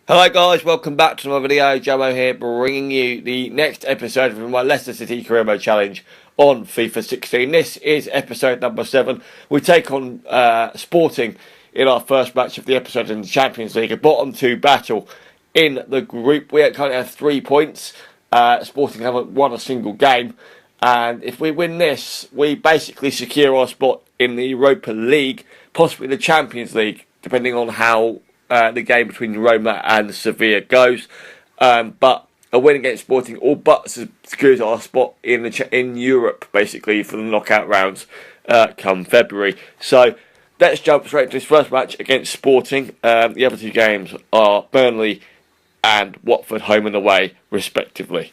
Hello guys, welcome back to another video. Jamo here, bringing you the next episode of my Leicester City Career Mode Challenge on FIFA 16. This is episode number 7. We take on Sporting in our first match of the episode in the Champions League, a bottom 2 battle in the group. We currently have 3 points. Sporting haven't won a single game, and if we win this, we basically secure our spot in the Europa League, possibly the Champions League, depending on how the game between Roma and Sevilla goes. But a win against Sporting all but secures our spot in Europe, basically, for the knockout rounds come February. So let's jump straight to this first match against Sporting. The other 2 games are Burnley and Watford, home and away, respectively.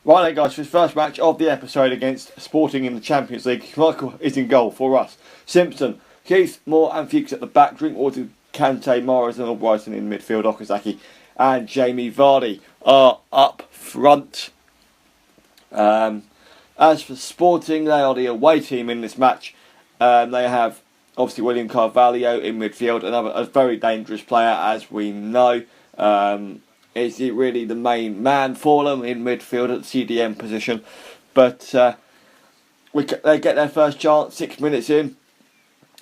Right then guys, for this first match of the episode against Sporting in the Champions League, Michael is in goal for us. Simpson, Keith, Moore and Fuchs at the back. Drinkwater, Kante, Morris and Albrighton in midfield. Okazaki and Jamie Vardy are up front. As for Sporting, they are the away team in this match. They have obviously William Carvalho in midfield, a very dangerous player, as we know. Is he really the main man for them in midfield at the CDM position? But they get their first chance 6 minutes in,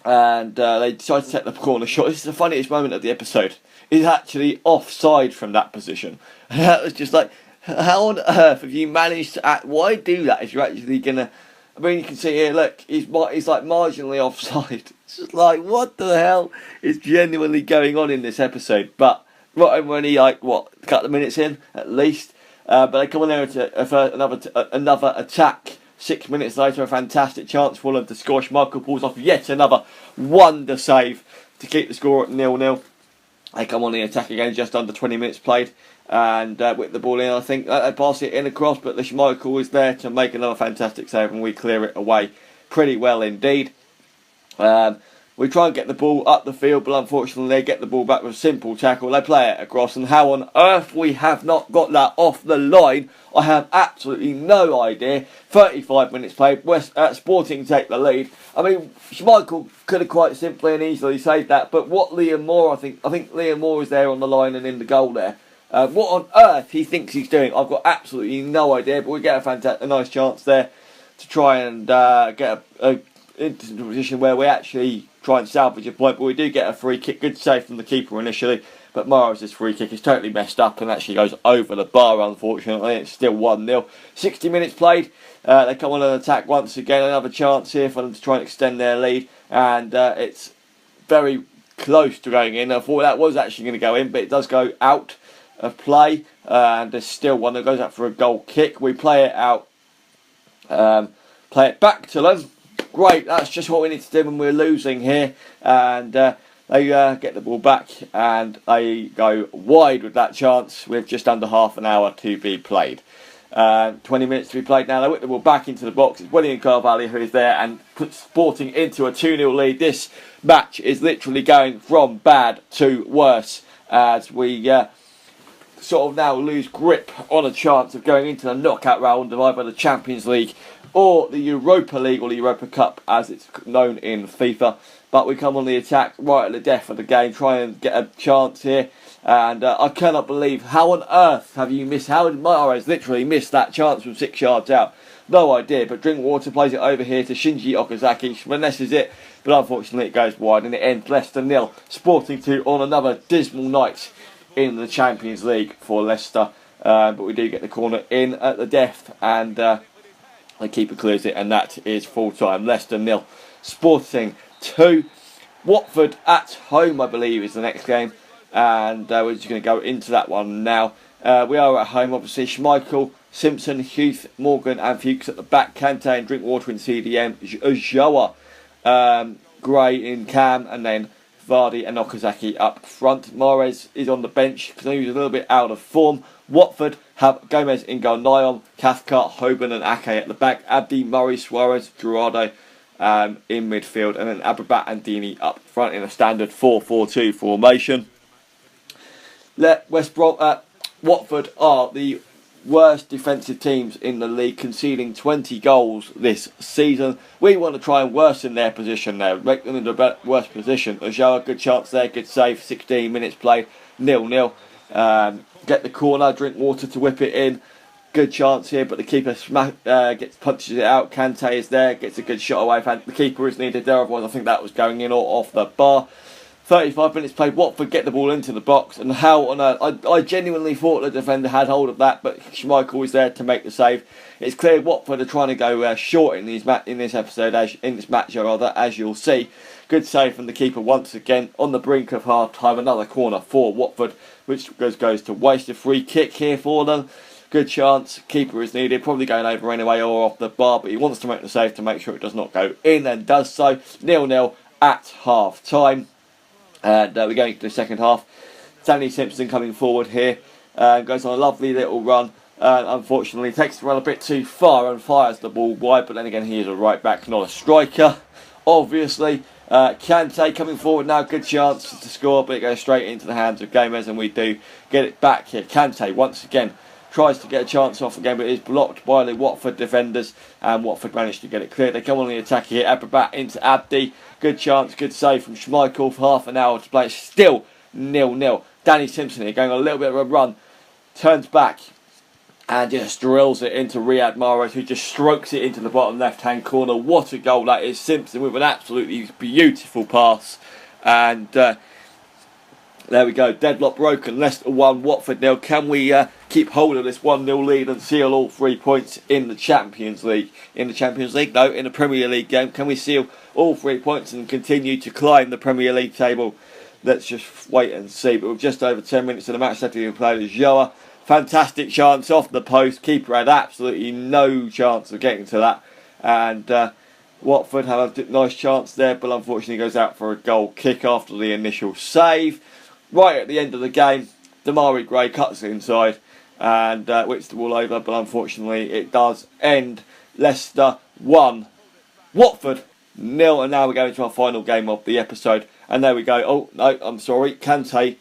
and they decide to take the corner shot. This is the funniest moment of the episode. He's actually offside from that position. And that was just like, how on earth have you managed to why do that if you're actually gonna? I mean, you can see here, look, he's like marginally offside. It's just like, what the hell is genuinely going on in this episode? But right when he, a couple of minutes in at least, but they come on there to another attack. 6 minutes later, a fantastic chance for them to score. Michael pulls off yet another wonder save to keep the score at 0-0. They come on the attack again, just under 20 minutes played, and with the ball in, I think they pass it in across, but Michael is there to make another fantastic save, and we clear it away pretty well indeed. We try and get the ball up the field, but unfortunately they get the ball back with a simple tackle. They play it across, and how on earth we have not got that off the line, I have absolutely no idea. 35 minutes played, Sporting take the lead. I mean, Schmeichel could have quite simply and easily saved that, but what Liam Moore, I think Liam Moore is there on the line and in the goal there. What on earth he thinks he's doing, I've got absolutely no idea, but we get a nice chance there to try and get into the position where we actually try and salvage a point, but we do get a free kick. Good save from the keeper initially, but Morris' free kick is totally messed up and actually goes over the bar, unfortunately. It's still 1-0. 60 minutes played. They come on an attack once again. Another chance here for them to try and extend their lead, and it's very close to going in. I thought that was actually going to go in, but it does go out of play, and there's still one that goes out for a goal kick. We play it out, play it back to them. Great, that's just what we need to do when we're losing here, and they get the ball back and they go wide with that chance with just under half an hour to be played. 20 minutes to be played now. They whip the ball back into the box. It's William Carvalho who is there and puts Sporting into a 2-0 lead. This match is literally going from bad to worse as we sort of now lose grip on a chance of going into the knockout round of either the Champions League or the Europa League, or the Europa Cup as it's known in FIFA. But we come on the attack right at the death of the game, try and get a chance here, and I cannot believe, how on earth have you missed, how did Mahrez literally miss that chance from 6 yards out? No idea, but Drinkwater plays it over here to Shinji Okazaki, finesses it, but unfortunately it goes wide and it ends Leicester 0, Sporting 2 on another dismal night in the Champions League for Leicester. But we do get the corner in at the death, and the keeper clears it, and that is full time. Leicester 0, Sporting 2. Watford at home, I believe, is the next game, and we're just going to go into that one now. We are at home, obviously. Schmeichel, Simpson, Hughes, Morgan and Fuchs at the back. Kante and Drinkwater in CDM. Joa, Gray in Cam, and then Vardy and Okazaki up front. Mahrez is on the bench because he was a little bit out of form. Watford have Gomez in goal, Nyom, Cathcart, Hoban and Ake at the back. Abdi, Murray, Suarez, Gerardo in midfield, and then Abrabat and Dini up front in a standard 4-4-2 formation. Watford are the worst defensive teams in the league, conceding 20 goals this season. We want to try and worsen their position there, make them in the worst position. Ajoa, good chance there, good save, 16 minutes played, 0-0. get the corner, Drinkwater to whip it in. Good chance here, but the keeper punches it out. Kante is there, gets a good shot away. The keeper is needed there, otherwise I think that was going in or off the bar. 35 minutes played, Watford get the ball into the box, and how on earth, I genuinely thought the defender had hold of that, but Schmeichel was there to make the save. It's clear Watford are trying to go short in this match, as you'll see. Good save from the keeper once again, on the brink of half-time, another corner for Watford, which goes to waste. A free kick here for them. Good chance, keeper is needed, probably going over anyway or off the bar, but he wants to make the save to make sure it does not go in, and does so. 0-0 at half-time. And we're going to the second half. Danny Simpson coming forward here, goes on a lovely little run. Unfortunately, takes the run a bit too far and fires the ball wide, but then again, he is a right back, not a striker. Obviously, Kante coming forward now, good chance to score, but it goes straight into the hands of Gomez, and we do get it back here. Kante once again tries to get a chance off again, but it is blocked by the Watford defenders, and Watford managed to get it clear. They come on the attack here, Abrabat into Abdi. Good chance, good save from Schmeichel for half an hour to play. Still 0-0. Danny Simpson here going on a little bit of a run, turns back and just drills it into Riyad Mahrez, who just strokes it into the bottom left-hand corner. What a goal that is. Simpson with an absolutely beautiful pass. And there we go, deadlock broken. Leicester 1, Watford 0. Can we keep hold of this 1-0 lead and seal all 3 points in the Champions League? In the Champions League? No, in the Premier League game. Can we seal all 3 points and continue to climb the Premier League table? Let's just wait and see. But with just over 10 minutes of the match left to be played, Joa. Fantastic chance off the post. Keeper had absolutely no chance of getting to that. And Watford have a nice chance there, but unfortunately goes out for a goal kick after the initial save. Right at the end of the game, Damari Gray cuts it inside and whips the ball over, but unfortunately it does end. Leicester 1, Watford 0, and now we're going to our final game of the episode. And there we go. Oh no, I'm sorry. Kante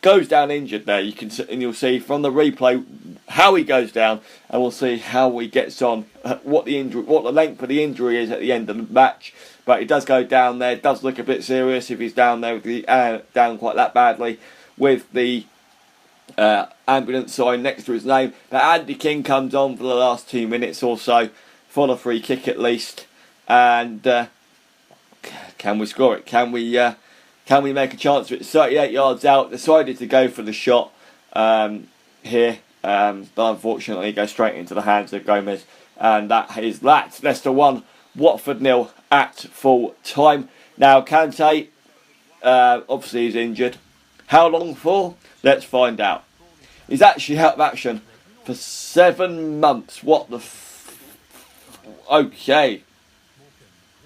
goes down injured there. You can, and you'll see from the replay how he goes down, and we'll see how he gets on. What the length of the injury is at the end of the match. But he does go down there. It does look a bit serious if he's down there with the down quite that badly with the ambulance sign next to his name. But Andy King comes on for the last 2 minutes or so for a free kick at least. And can we score it? Can we make a chance of it? 38 yards out. Decided to go for the shot here, but unfortunately goes straight into the hands of Gomez. And that is that. Leicester 1, Watford 0 at full time. Now Kante obviously is injured. How long for? Let's find out. He's actually out of action for 7 months. What the okay.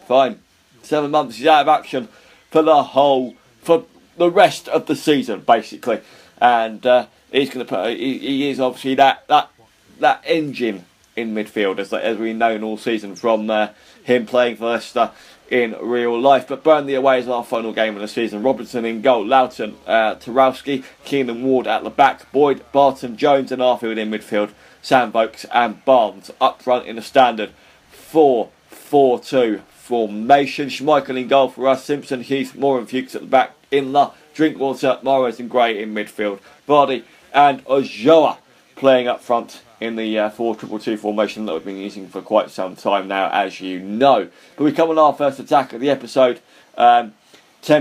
Fine. 7 months he's out of action for the rest of the season, basically. And he's going to put. He is obviously that engine in midfield, as we've known all season from him playing for Leicester in real life. But Burnley away is our final game of the season. Robinson in goal, Loughton, Tarowski, Keenan Ward at the back, Boyd, Barton, Jones and Arfield in midfield, Sam Vokes and Barnes up front in the standard 4-4-2 formation. Schmeichel in goal for us, Simpson, Heath, Moore and Fuchs at the back, Inler, Drinkwater, Mahrez and Gray in midfield, Vardy and Ojoa playing up front in the 4-2-2 formation that we've been using for quite some time now, as you know. But we come on our first attack of the episode. 10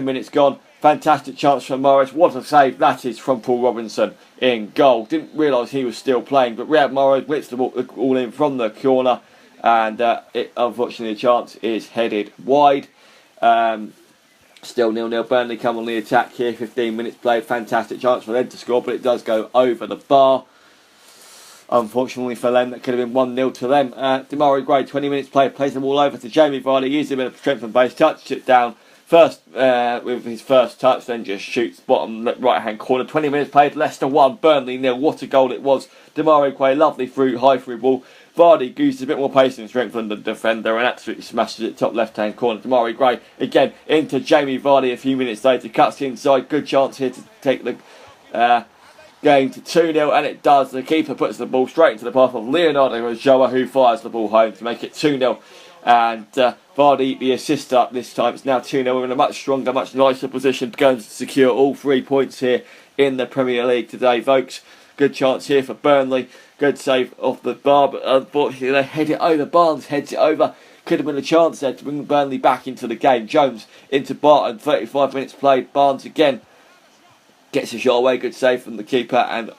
minutes gone. Fantastic chance from Mahrez. What a save that is from Paul Robinson in goal. Didn't realise he was still playing, but Riyad Mahrez blitzed the ball in from the corner, and unfortunately the chance is headed wide. Still 0-0. Burnley come on the attack here. 15 minutes played. Fantastic chance for them to score, but it does go over the bar. Unfortunately for them, that could have been 1-0 to them. Damari Gray, 20 minutes played, plays the ball over to Jamie Vardy, uses a bit of strength and base, touches it down first with his first touch, then just shoots bottom right hand corner. 20 minutes played, Leicester 1, Burnley 0. What a goal it was. Damari Gray, lovely high through ball. Vardy uses a bit more pace and strength than the defender and absolutely smashes it top left hand corner. Damari Gray again into Jamie Vardy a few minutes later, cuts inside. Good chance here to take the game to 2-0, and it does. The keeper puts the ball straight into the path of Leonardo Ojoa, who fires the ball home to make it 2-0. And Vardy, the assister this time, it's now 2-0. We're in a much stronger, much nicer position to go and secure all 3 points here in the Premier League today, folks. Good chance here for Burnley. Good save off the bar, but unfortunately they head it over. Barnes heads it over. Could have been a chance there to bring Burnley back into the game. Jones into Barton. 35 minutes played. Barnes again gets a shot away. Good save from the keeper, and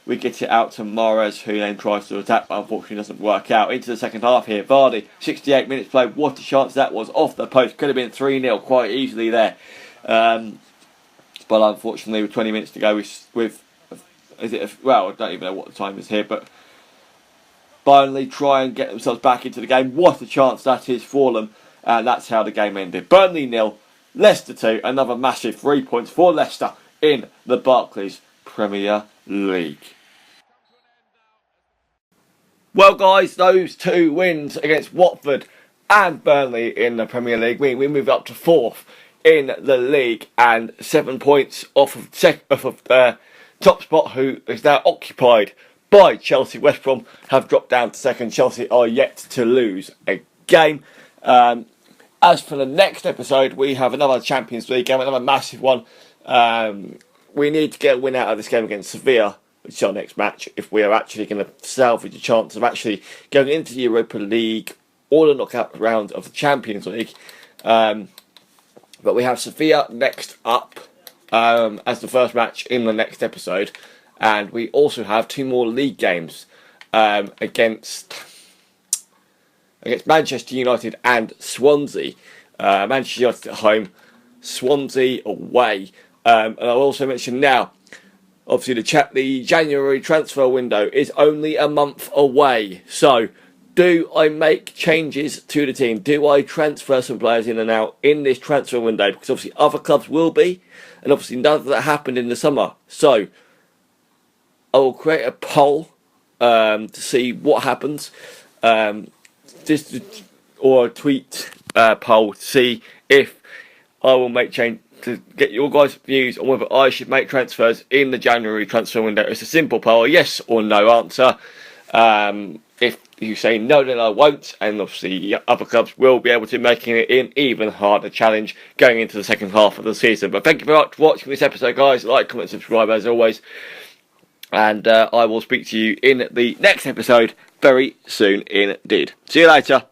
we get it out to Mahrez, who then tries to attack, but unfortunately doesn't work out. Into the second half here. Vardy, 68 minutes played. What a chance that was off the post. Could have been 3-0 quite easily there. But unfortunately, with 20 minutes to go, well, I don't even know what the time is here, but Burnley try and get themselves back into the game. What a chance that is for them. And that's how the game ended. Burnley 0, Leicester 2. Another massive 3 points for Leicester in the Barclays Premier League. Well, guys, those 2 wins against Watford and Burnley in the Premier League, we move up to 4th in the league and 7 points off of top spot, who is now occupied by Chelsea. West Brom have dropped down to 2nd. Chelsea are yet to lose a game. As for the next episode, we have another Champions League game, another massive one. We need to get a win out of this game against Sevilla, which is our next match, if we are actually going to salvage a chance of actually going into the Europa League or the knockout round of the Champions League. But we have Sevilla next up as the first match in the next episode. And we also have 2 more league games against Manchester United and Swansea. Manchester United at home, Swansea away. And I'll also mention now, obviously the January transfer window is only a month away. So, do I make changes to the team? Do I transfer some players in and out in this transfer window? Because obviously other clubs will be, and obviously none of that happened in the summer. So, I will create a poll to see what happens, or a tweet poll to see if I will make change, to get your guys' views on whether I should make transfers in the January transfer window. It's a simple poll, a yes or no answer. If you say no, then I won't, and obviously other clubs will be able to, making it an even harder challenge going into the second half of the season. But thank you very much for watching this episode, guys. Like, comment, subscribe as always. And I will speak to you in the next episode very soon indeed. See you later.